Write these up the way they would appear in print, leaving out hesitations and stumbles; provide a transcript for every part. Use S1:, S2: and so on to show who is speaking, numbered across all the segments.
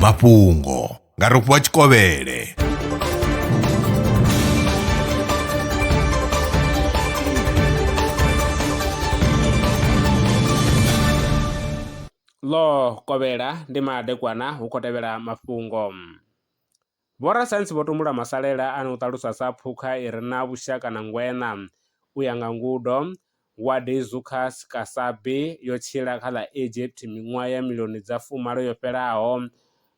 S1: Mafhungo nga Rofhiwa Tshikovhele.
S2: Lo kovhela ndi madekwana hu khou tevhela mafhungo. Vhorasaintsi vho tumbula masalela ane u ṱalusa sa phukha i re na vhushaka na ngwena u ya nga ngudo Wadi Zukas Kasabi yo tshila kha ḽa Egypt miṅwaha ya miḽioni dza 10 yo fhelaho.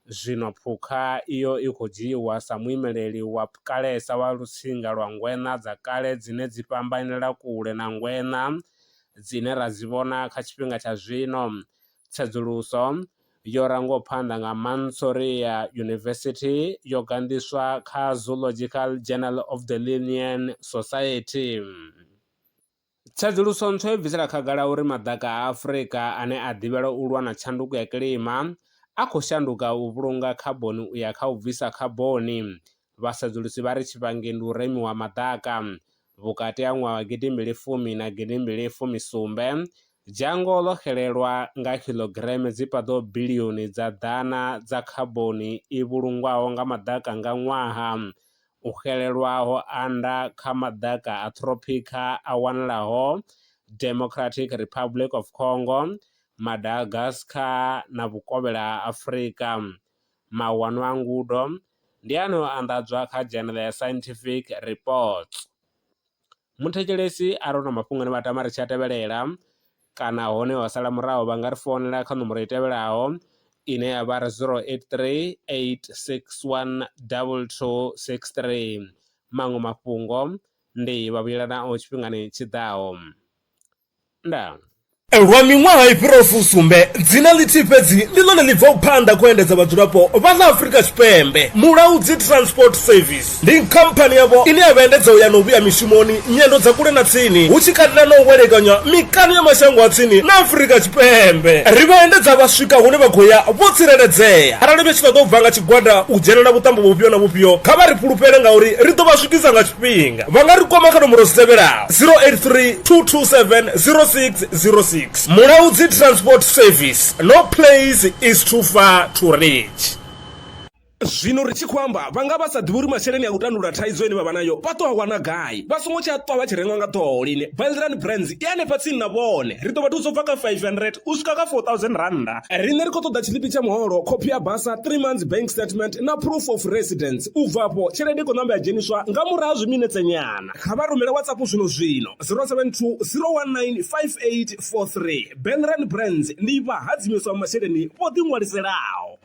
S2: Zwino phukha iyo i khou dzhiiwa sa muimeleli wa kalesa wa lutsinga lwa ngwena dza kale dzine dzi fhambanela kule na ngwena dzine ra dzi vhona kha tshifhinga tsha zwino. Tsedzuluso yo rango phanḓa nga Mansoria University yo gandiswa kha Zoological Journal of the Linnean Society. Tsedzuluso ntswa i bvisela khagala uri madaka a Afrika ane a ḓivhelwa u lwa na tshanduko ya kilima a khou shanduka u vhulunga khaboni u ya kha u bvisa khaboni. Vhasedzulusi vha ri tshivhangi ndi u remiwa madaka. Vhukati ha ṅwaha wa 2010 na 2017 dzhango ḽo xelelwa nga kilogreme dzi paḓaho biḽioni dza ḓana dza khaboni i vhulungwaho nga madaka nga ṅwaha. U xelelwaho anda kha madaka a tropica a wanalaho Democratic Republic of Congo, Madagascar na vhukovhela ha Afrika. Mawanwa a ngudo ndi ane o anḓadzwa kha Journal ya Scientific Reports. Muthetshelesi a re na mafhungo ane vha tama ri tshi a tevhelela kana hone wa sala muraho vha nga ri founela kha nomboro i tevhelaho ine ya vha ri 083 861 2263. Maṅwe mafhungo ndi vhavhuyelanao tshifhingani tshiḓaho. Ndaa.
S3: Lwa miṅwaha i fhiraho fusumbe dzina ḽithihi fhedzi ndi ḽone ḽi bvaho phanḓa khou endedza vhadzulapo vha ḽa Afrika Tshipembe. Mulaudzi Transport Service ndi khamphani yavho ine ya vhaendedza u ya na u vhuya mishumoni nyendo dza kule na tsini hu tshi katela na u welekanya mikano ya mashango a tsini na Afrika Tshipembe. Ri vhaendedza vha swika hune vha khou ya vho tsireledzea. Arali vha tshi ṱoḓa u bva nga tshigwada u dzhenelela vhuṱambo vhufhio na vhufhio kha vha ri fhulufhele ngauri ri ḓo vha swikisa nga tshifhinga. Vha nga ri kwama kha nomboro dzi tevhelaho 083 227 0606. Mulaudzi Transport Service, no place is too far to reach. Zwino ri tshi khou amba vhanga vha sa ḓivhi uri masheleni a u tandulula thaidzo ine vha vha nayo vha ṱo a wana gai. Vha songo tsha ṱwa vha tshi renga nga ṱhoho lini. Valrand Brands i hanefha tsini na vhone. Ri ḓo vha thusa u bva kha 500 u swika kha 4000 randa. Riṋe ri khou ṱoḓa tshiḽipi tsha muholo, khophi ya basa, 3 months bank statement na proof of residence. U bva afho tshelede i khou ṋamba ya dzheniswa nga murahu ha zwiminetse nyana. Kha vha rumele WhatsApp zwino 072 019 5843. Valrand Brands ndi vha hadzimiswa masheleni vho ḓi ṅwaliselaho.